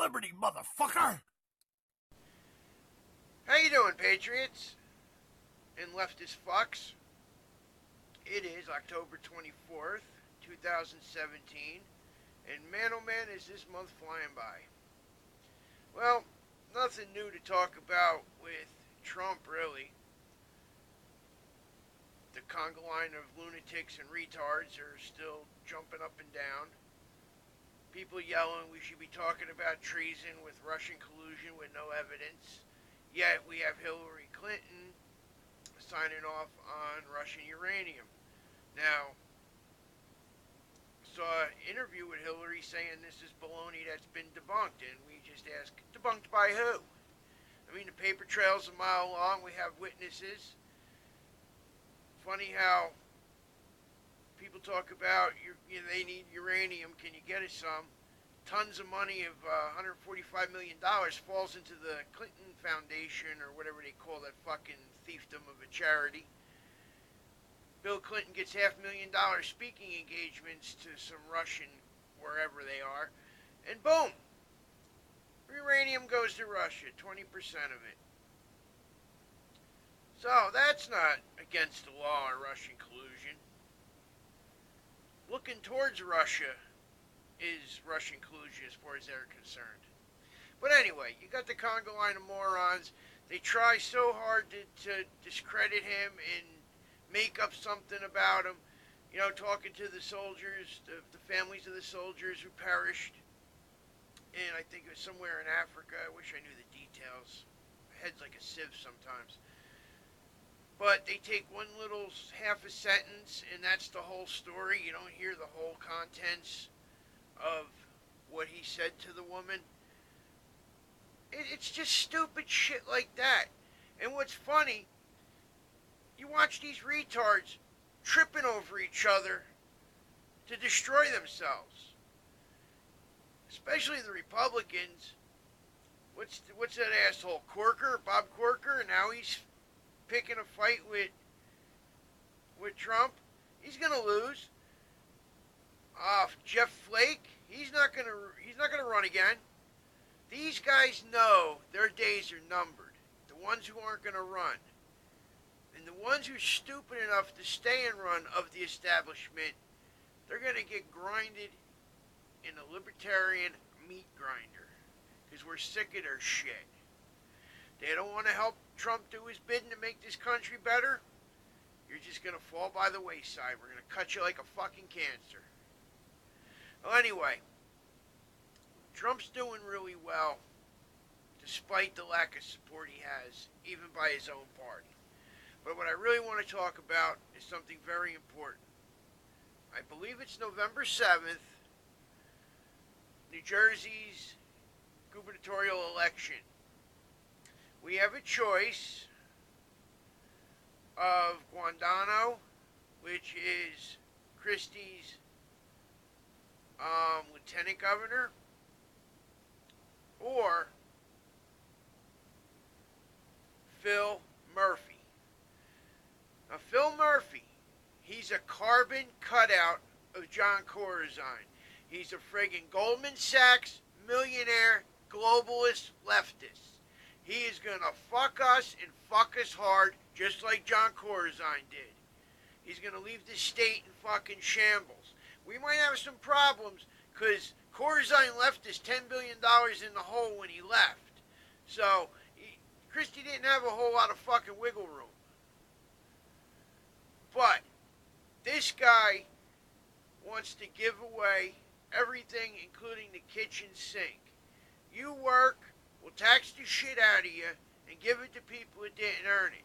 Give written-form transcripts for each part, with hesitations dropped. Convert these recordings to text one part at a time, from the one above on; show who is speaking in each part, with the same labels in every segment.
Speaker 1: liberty, motherfucker!
Speaker 2: How you doing, patriots and leftist fucks? It is October 24th, 2017, and man oh man is this month flying by. Well, nothing new to talk about with Trump, really. The conga line of lunatics and retards are still jumping up and down. People yelling we should be talking about treason with Russian collusion with no evidence. Yet we have Hillary Clinton signing off on Russian uranium. Now, saw an interview with Hillary saying this is baloney that's been debunked, and we just ask, debunked by who? I mean, the paper trail's a mile long. We have witnesses. Funny how people talk about they need uranium. Can you get us some? Tons of money of $145 million falls into the Clinton Foundation or whatever they call that fucking thiefdom of a charity. Bill Clinton gets $500,000 speaking engagements to some Russian wherever they are, and boom, uranium goes to Russia, 20% of it. So that's not against the law or Russian collusion. Looking towards Russia is Russian collusion as far as they're concerned. But anyway, you got the conga line of morons. They try so hard to discredit him and make up something about him. You know, talking to the soldiers, the families of the soldiers who perished. And I think it was somewhere in Africa. I wish I knew the details. My head's like a sieve sometimes. But they take one little half a sentence, and that's the whole story. You don't hear the whole contents of what he said to the woman. It's just stupid shit like that. And what's funny, you watch these retards tripping over each other to destroy themselves. Especially the Republicans. What's that asshole, Corker, Bob Corker? And now he's picking a fight with Trump. He's gonna lose. Jeff Flake, he's not gonna run again. These guys know their days are numbered. The ones who aren't gonna run, and the ones who are stupid enough to stay and run of the establishment, they're gonna get grinded in a libertarian meat grinder, because we're sick of their shit. They don't want to help Trump do his bidding to make this country better. You're just going to fall by the wayside. We're going to cut you like a fucking cancer. Well, anyway, Trump's doing really well, despite the lack of support he has, even by his own party. But what I really want to talk about is something very important. I believe it's November 7th, New Jersey's gubernatorial election. We have a choice of Guadagno, which is Christie's lieutenant governor, or Phil Murphy. Now, Phil Murphy, he's a carbon cutout of John Corazon. He's a friggin' Goldman Sachs millionaire globalist leftist. He is going to fuck us and fuck us hard just like John Corazon did. He's going to leave this state in fucking shambles. We might have some problems because Corazon left us $10 billion in the hole when he left. So, Christie didn't have a whole lot of fucking wiggle room. But this guy wants to give away everything, including the kitchen sink. You work, we'll tax the shit out of you and give it to people who didn't earn it.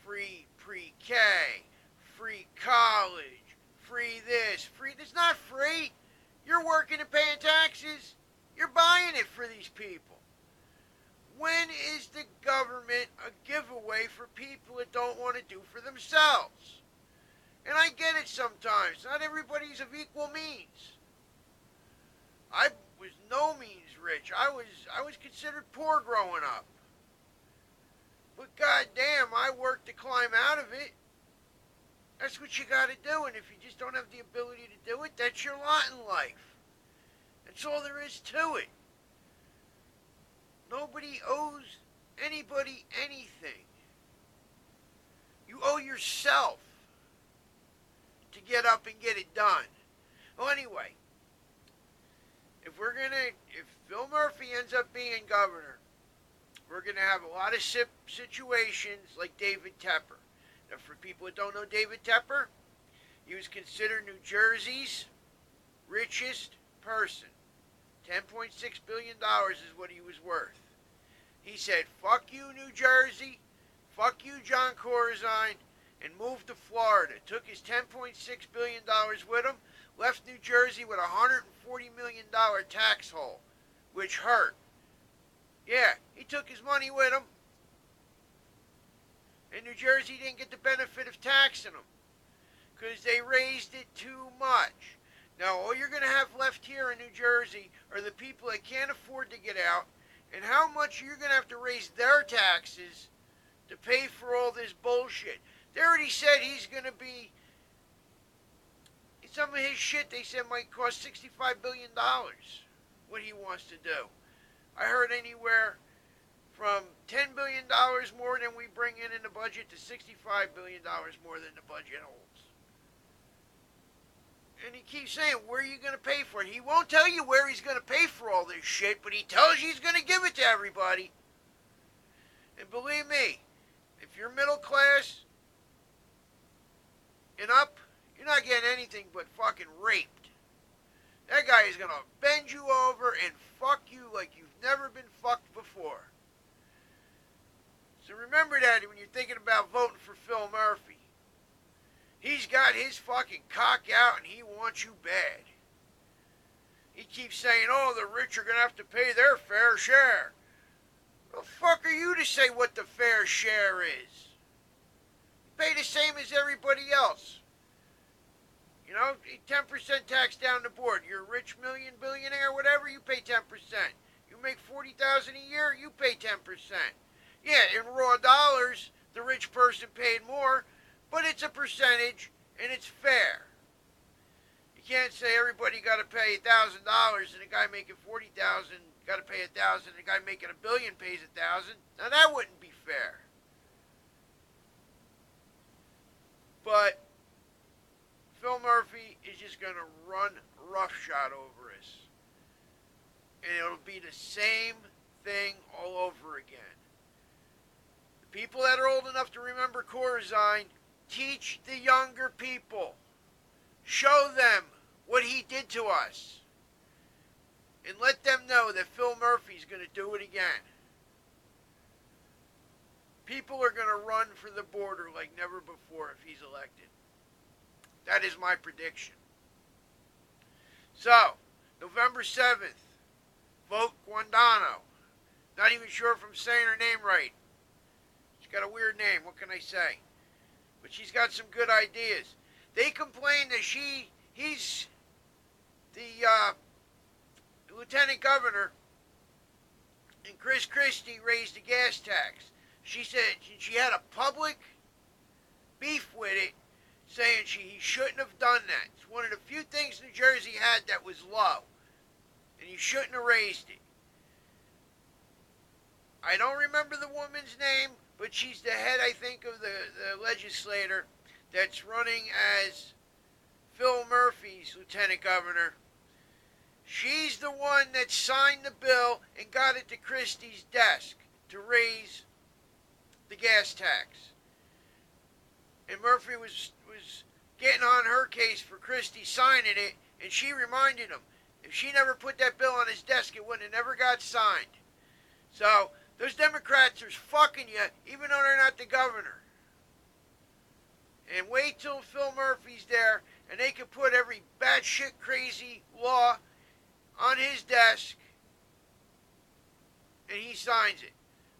Speaker 2: Free pre-K, free college, free this, free... It's not free. You're working and paying taxes. You're buying it for these people. When is the government a giveaway for people that don't want to do for themselves? And I get it sometimes. Not everybody's of equal means. I was no means rich. I was considered poor growing up. But goddamn, I worked to climb out of it. That's what you got to do. And if you just don't have the ability to do it, that's your lot in life. That's all there is to it. Nobody owes anybody anything. You owe yourself to get up and get it done. Well, anyway, if Phil Murphy ends up being governor, we're going to have a lot of situations like David Tepper. Now, for people that don't know David Tepper, he was considered New Jersey's richest person. $10.6 billion is what he was worth. He said, fuck you, New Jersey, fuck you, John Corzine, and moved to Florida. Took his $10.6 billion with him, left New Jersey with a $140 million tax hole, which hurt. Yeah, he took his money with him, and New Jersey didn't get the benefit of taxing him because they raised it too much. Now, all you're going to have left here in New Jersey are the people that can't afford to get out, and how much you're going to have to raise their taxes to pay for all this bullshit. They already said he's going to be, some of his shit they said might cost $65 billion, what he wants to do. I heard anywhere from $10 billion more than we bring in the budget to $65 billion more than the budget holds. And he keeps saying, where are you going to pay for it? He won't tell you where he's going to pay for all this shit, but he tells you he's going to give it to everybody. And believe me, if you're middle class and up, you're not getting anything but fucking raped. That guy is going to bend you over and fuck you like you've never been fucked before. So remember that when you're thinking about voting for Phil Murphy. He's got his fucking cock out and he wants you bad. He keeps saying, oh, the rich are going to have to pay their fair share. The fuck are you to say what the fair share is? You pay the same as everybody else. You know, 10% tax down the board. You're a rich billionaire, whatever, you pay 10%. You make $40,000 a year, you pay 10%. Yeah, in raw dollars, the rich person paid more, but it's a percentage, and it's fair. You can't say everybody got to pay $1,000, and the guy making $40,000 got to pay $1,000, and the guy making $1 billion pays $1,000. Now that wouldn't be fair. But Phil Murphy is just going to run roughshod over us. And it'll be the same thing all over again. The people that are old enough to remember Corzine, teach the younger people. Show them what he did to us. And let them know that Phil Murphy's going to do it again. People are going to run for the border like never before if he's elected. That is my prediction. So, November 7th, vote Guandano. Not even sure if I'm saying her name right. She's got a weird name, what can I say? But she's got some good ideas. They complain that he's the lieutenant governor, and Chris Christie raised the gas tax. She said she had a public beef with it, saying he shouldn't have done that. It's one of the few things New Jersey had that was low, and you shouldn't have raised it. I don't remember the woman's name, but she's the head, I think, of the legislator that's running as Phil Murphy's lieutenant governor. She's the one that signed the bill and got it to Christie's desk to raise the gas tax. And Murphy was getting on her case for Christie signing it, and she reminded him, if she never put that bill on his desk, it wouldn't have never got signed. So, those Democrats are fucking you, even though they're not the governor. And wait till Phil Murphy's there, and they can put every batshit crazy law on his desk, and he signs it.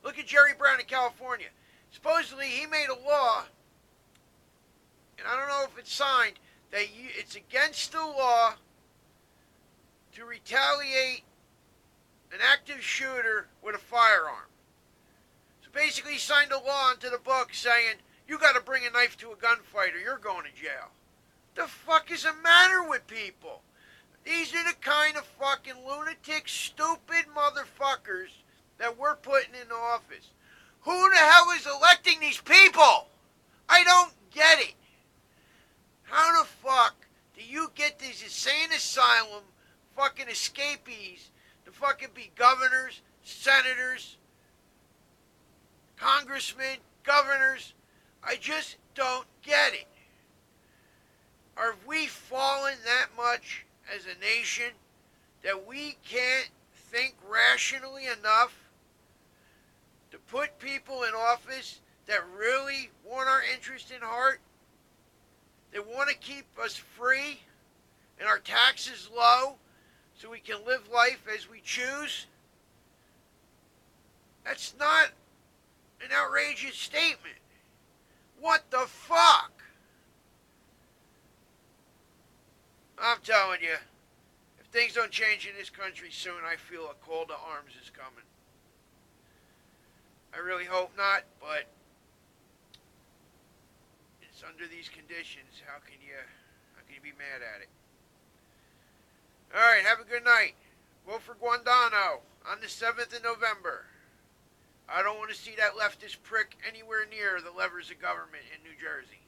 Speaker 2: Look at Jerry Brown in California. Supposedly, he made a law, and I don't know if it's signed, that it's against the law to retaliate an active shooter with a firearm. So basically, he signed a law into the book saying, you got to bring a knife to a gunfight or you're going to jail. The fuck is the matter with people? These are the kind of fucking lunatic, stupid motherfuckers that we're putting in office. Who the hell is electing these people? I don't get it. How the fuck do you get these insane asylum fucking escapees to fucking be governors, senators, congressmen, governors? I just don't get it. Are we fallen that much as a nation that we can't think rationally enough to put people in office that really want our interest in heart? They want to keep us free and our taxes low so we can live life as we choose? That's not an outrageous statement. What the fuck? I'm telling you, if things don't change in this country soon, I feel a call to arms is coming. I really hope not, but it's under these conditions. How can you be mad at it? All right, have a good night. Vote for Guandano on the 7th of November. I don't want to see that leftist prick anywhere near the levers of government in New Jersey.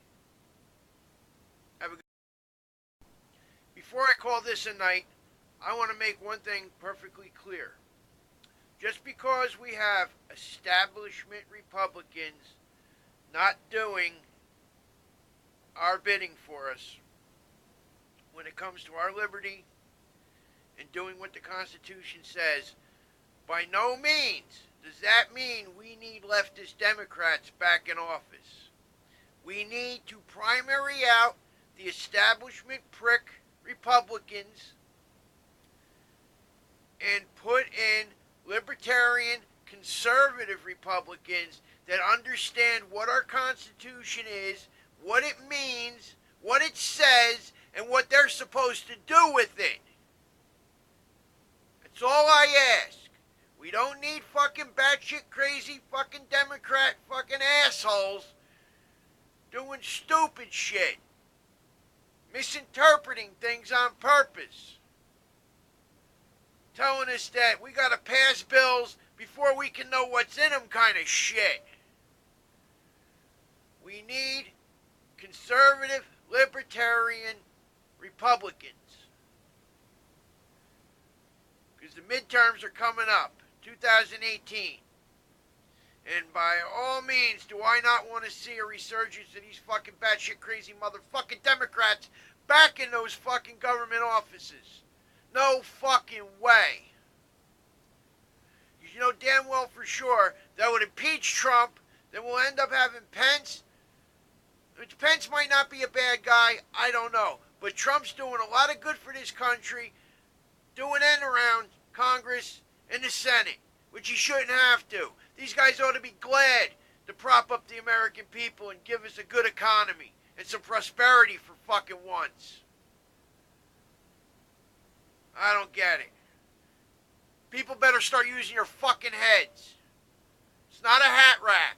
Speaker 2: Have a good Before I call this a night, I want to make one thing perfectly clear. Just because we have establishment Republicans not doing our bidding for us when it comes to our liberty and doing what the Constitution says, by no means does that mean we need leftist Democrats back in office. We need to primary out the establishment prick Republicans and put in libertarian, conservative Republicans that understand what our Constitution is, what it means, what it says, and what they're supposed to do with it. That's all I ask. We don't need fucking batshit crazy fucking Democrat fucking assholes doing stupid shit, misinterpreting things on purpose, telling us that we gotta pass bills before we can know what's in them kind of shit. We need conservative, libertarian Republicans. Because the midterms are coming up, 2018. And by all means, do I not want to see a resurgence of these fucking batshit crazy motherfucking Democrats back in those fucking government offices? No fucking way. You know damn well for sure that would impeach Trump, then we'll end up having Pence. Pence might not be a bad guy, I don't know. But Trump's doing a lot of good for this country, doing end around Congress and the Senate, which he shouldn't have to. These guys ought to be glad to prop up the American people and give us a good economy and some prosperity for fucking once. I don't get it. People better start using your fucking heads. It's not a hat rack.